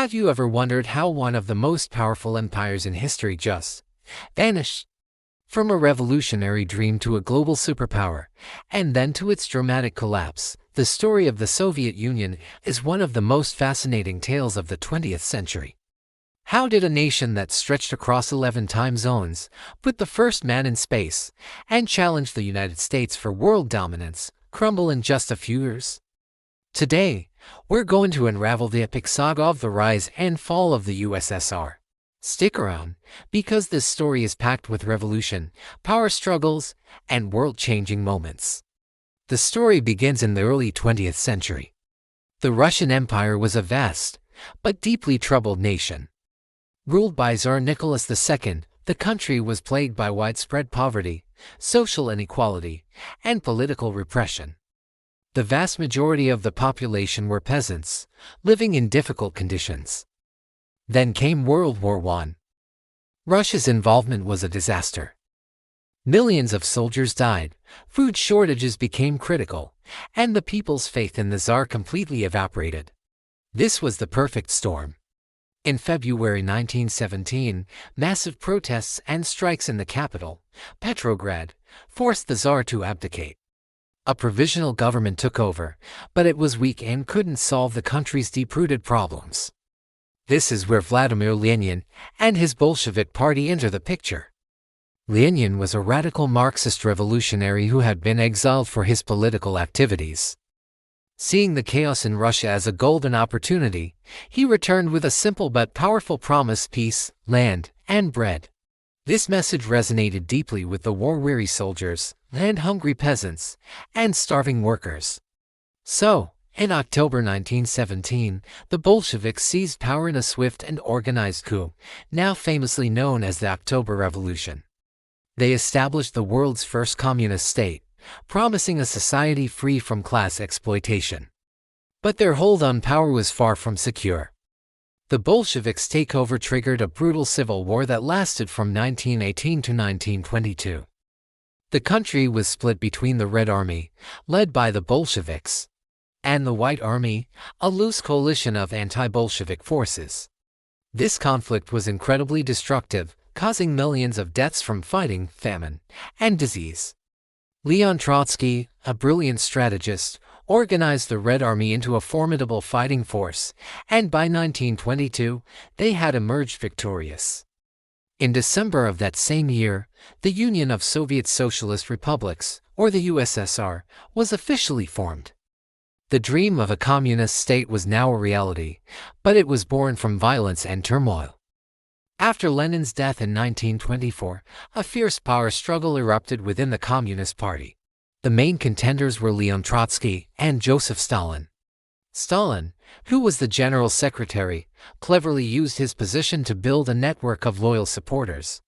Have you ever wondered how one of the most powerful empires in history just vanished? From a revolutionary dream to a global superpower, and then to its dramatic collapse, the story of the Soviet Union is one of the most fascinating tales of the 20th century. How did a nation that stretched across 11 time zones, put the first man in space, and challenged the United States for world dominance, crumble in just a few years? Today, we're going to unravel the epic saga of the rise and fall of the USSR. Stick around, because this story is packed with revolution, power struggles, and world-changing moments. The story begins in the early 20th century. The Russian Empire was a vast, but deeply troubled nation. Ruled by Tsar Nicholas II, the country was plagued by widespread poverty, social inequality, and political repression. The vast majority of the population were peasants, living in difficult conditions. Then came World War I. Russia's involvement was a disaster. Millions of soldiers died, food shortages became critical, and the people's faith in the Tsar completely evaporated. This was the perfect storm. In February 1917, massive protests and strikes in the capital, Petrograd, forced the Tsar to abdicate. A provisional government took over, but it was weak and couldn't solve the country's deep-rooted problems. This is where Vladimir Lenin and his Bolshevik party enter the picture. Lenin was a radical Marxist revolutionary who had been exiled for his political activities. Seeing the chaos in Russia as a golden opportunity, he returned with a simple but powerful promise: peace, land, and bread. This message resonated deeply with the war-weary soldiers, land-hungry peasants, and starving workers. So, in October 1917, the Bolsheviks seized power in a swift and organized coup, now famously known as the October Revolution. They established the world's first communist state, promising a society free from class exploitation. But their hold on power was far from secure. The Bolsheviks' takeover triggered a brutal civil war that lasted from 1918 to 1922. The country was split between the Red Army, led by the Bolsheviks, and the White Army, a loose coalition of anti-Bolshevik forces. This conflict was incredibly destructive, causing millions of deaths from fighting, famine, and disease. Leon Trotsky, a brilliant strategist, organized the Red Army into a formidable fighting force, and by 1922, they had emerged victorious. In December of that same year, the Union of Soviet Socialist Republics, or the USSR, was officially formed. The dream of a communist state was now a reality, but it was born from violence and turmoil. After Lenin's death in 1924, a fierce power struggle erupted within the Communist Party. The main contenders were Leon Trotsky and Joseph Stalin. Stalin, who was the general secretary, cleverly used his position to build a network of loyal supporters.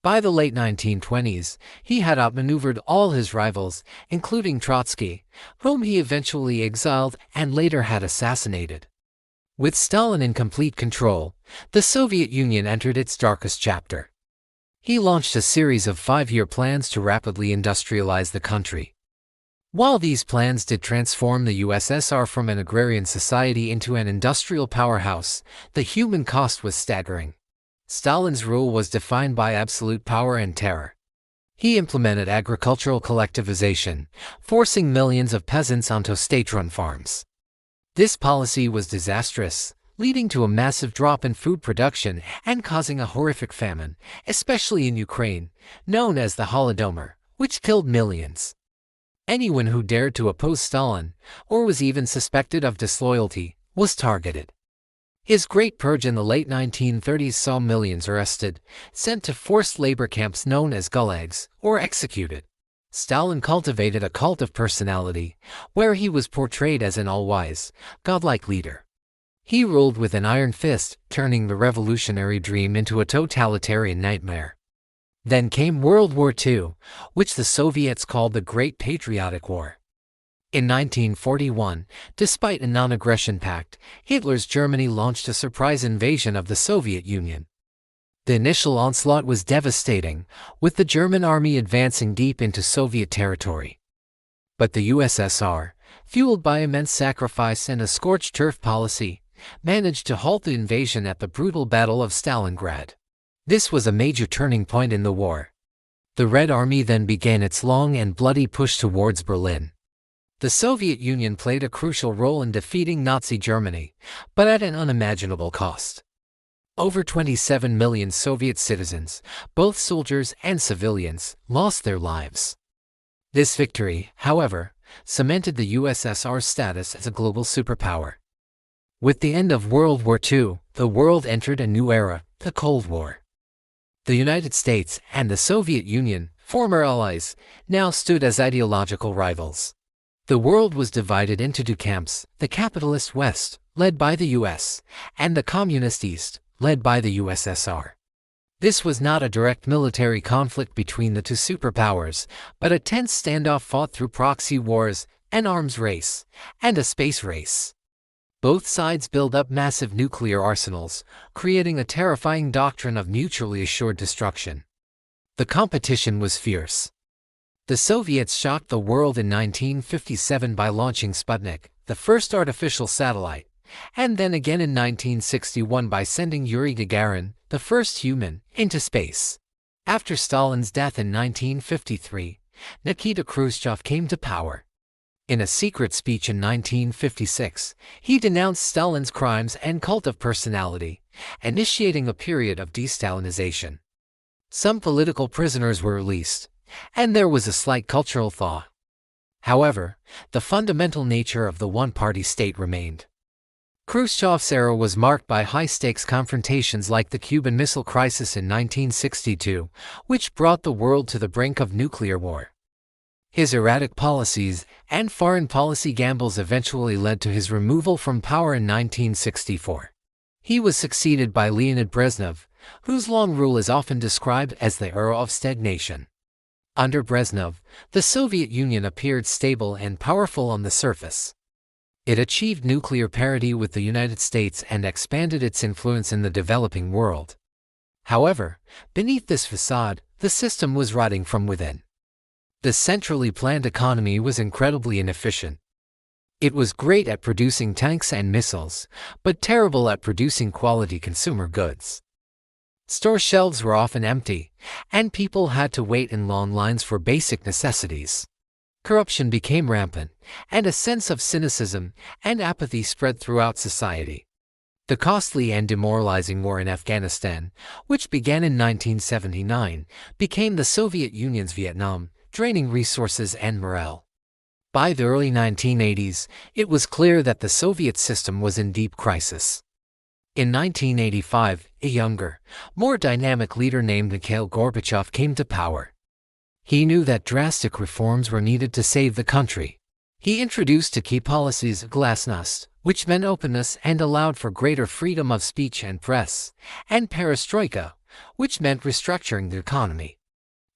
By the late 1920s, he had outmaneuvered all his rivals, including Trotsky, whom he eventually exiled and later had assassinated. With Stalin in complete control, the Soviet Union entered its darkest chapter. He launched a series of 5-year plans to rapidly industrialize the country. While these plans did transform the USSR from an agrarian society into an industrial powerhouse, the human cost was staggering. Stalin's rule was defined by absolute power and terror. He implemented agricultural collectivization, forcing millions of peasants onto state-run farms. This policy was disastrous, leading to a massive drop in food production and causing a horrific famine, especially in Ukraine, known as the Holodomor, which killed millions. Anyone who dared to oppose Stalin, or was even suspected of disloyalty, was targeted. His Great Purge in the late 1930s saw millions arrested, sent to forced labor camps known as gulags, or executed. Stalin cultivated a cult of personality, where he was portrayed as an all-wise, godlike leader. He ruled with an iron fist, turning the revolutionary dream into a totalitarian nightmare. Then came World War II, which the Soviets called the Great Patriotic War. In 1941, despite a non-aggression pact, Hitler's Germany launched a surprise invasion of the Soviet Union. The initial onslaught was devastating, with the German army advancing deep into Soviet territory. But the USSR, fueled by immense sacrifice and a scorched turf policy, managed to halt the invasion at the brutal Battle of Stalingrad. This was a major turning point in the war. The Red Army then began its long and bloody push towards Berlin. The Soviet Union played a crucial role in defeating Nazi Germany, but at an unimaginable cost. Over 27 million Soviet citizens, both soldiers and civilians, lost their lives. This victory, however, cemented the USSR's status as a global superpower. With the end of World War II, the world entered a new era, the Cold War. The United States and the Soviet Union, former allies, now stood as ideological rivals. The world was divided into two camps, the capitalist West, led by the US, and the communist East, led by the USSR. This was not a direct military conflict between the two superpowers, but a tense standoff fought through proxy wars, an arms race, and a space race. Both sides built up massive nuclear arsenals, creating a terrifying doctrine of mutually assured destruction. The competition was fierce. The Soviets shocked the world in 1957 by launching Sputnik, the first artificial satellite, and then again in 1961 by sending Yuri Gagarin, the first human, into space. After Stalin's death in 1953, Nikita Khrushchev came to power. In a secret speech in 1956, he denounced Stalin's crimes and cult of personality, initiating a period of de-Stalinization. Some political prisoners were released, and there was a slight cultural thaw. However, the fundamental nature of the one-party state remained. Khrushchev's era was marked by high-stakes confrontations like the Cuban Missile Crisis in 1962, which brought the world to the brink of nuclear war. His erratic policies and foreign policy gambles eventually led to his removal from power in 1964. He was succeeded by Leonid Brezhnev, whose long rule is often described as the era of stagnation. Under Brezhnev, the Soviet Union appeared stable and powerful on the surface. It achieved nuclear parity with the United States and expanded its influence in the developing world. However, beneath this facade, the system was rotting from within. The centrally planned economy was incredibly inefficient. It was great at producing tanks and missiles, but terrible at producing quality consumer goods. Store shelves were often empty, and people had to wait in long lines for basic necessities. Corruption became rampant, and a sense of cynicism and apathy spread throughout society. The costly and demoralizing war in Afghanistan, which began in 1979, became the Soviet Union's Vietnam, draining resources and morale. By the early 1980s, it was clear that the Soviet system was in deep crisis. In 1985, a younger, more dynamic leader named Mikhail Gorbachev came to power. He knew that drastic reforms were needed to save the country. He introduced two key policies: glasnost, which meant openness and allowed for greater freedom of speech and press, and perestroika, which meant restructuring the economy.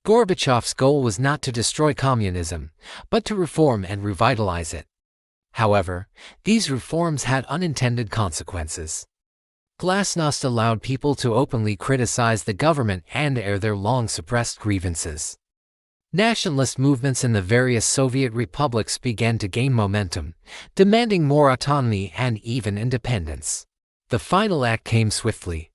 Gorbachev's goal was not to destroy communism, but to reform and revitalize it. However, these reforms had unintended consequences. Glasnost allowed people to openly criticize the government and air their long-suppressed grievances. Nationalist movements in the various Soviet republics began to gain momentum, demanding more autonomy and even independence. The final act came swiftly.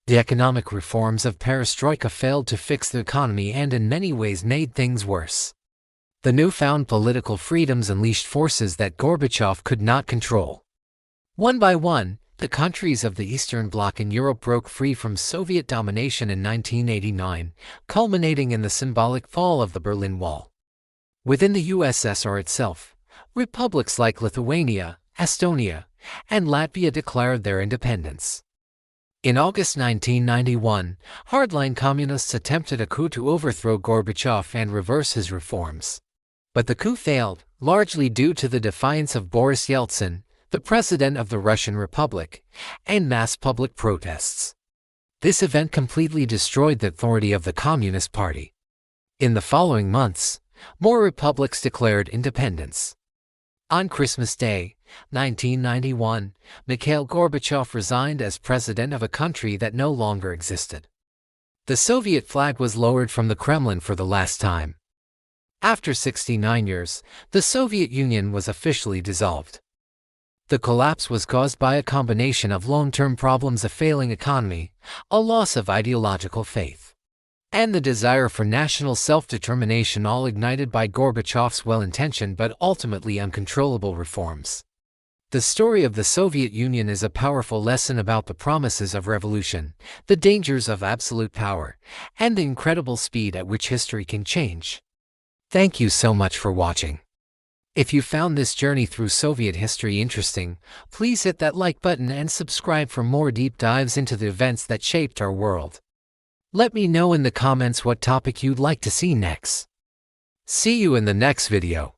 The economic reforms of perestroika failed to fix the economy and in many ways made things worse. The newfound political freedoms unleashed forces that Gorbachev could not control. One by one, the countries of the Eastern Bloc in Europe broke free from Soviet domination in 1989, culminating in the symbolic fall of the Berlin Wall. Within the USSR itself, republics like Lithuania, Estonia, and Latvia declared their independence. In August 1991, hardline communists attempted a coup to overthrow Gorbachev and reverse his reforms. But the coup failed, largely due to the defiance of Boris Yeltsin, the president of the Russian Republic, and mass public protests. This event completely destroyed the authority of the Communist Party. In the following months, more republics declared independence. On Christmas Day, 1991, Mikhail Gorbachev resigned as president of a country that no longer existed. The Soviet flag was lowered from the Kremlin for the last time. After 69 years, the Soviet Union was officially dissolved. The collapse was caused by a combination of long-term problems, a failing economy, a loss of ideological faith, and the desire for national self-determination, all ignited by Gorbachev's well-intentioned but ultimately uncontrollable reforms. The story of the Soviet Union is a powerful lesson about the promises of revolution, the dangers of absolute power, and the incredible speed at which history can change. Thank you so much for watching. If you found this journey through Soviet history interesting, please hit that like button and subscribe for more deep dives into the events that shaped our world. Let me know in the comments what topic you'd like to see next. See you in the next video.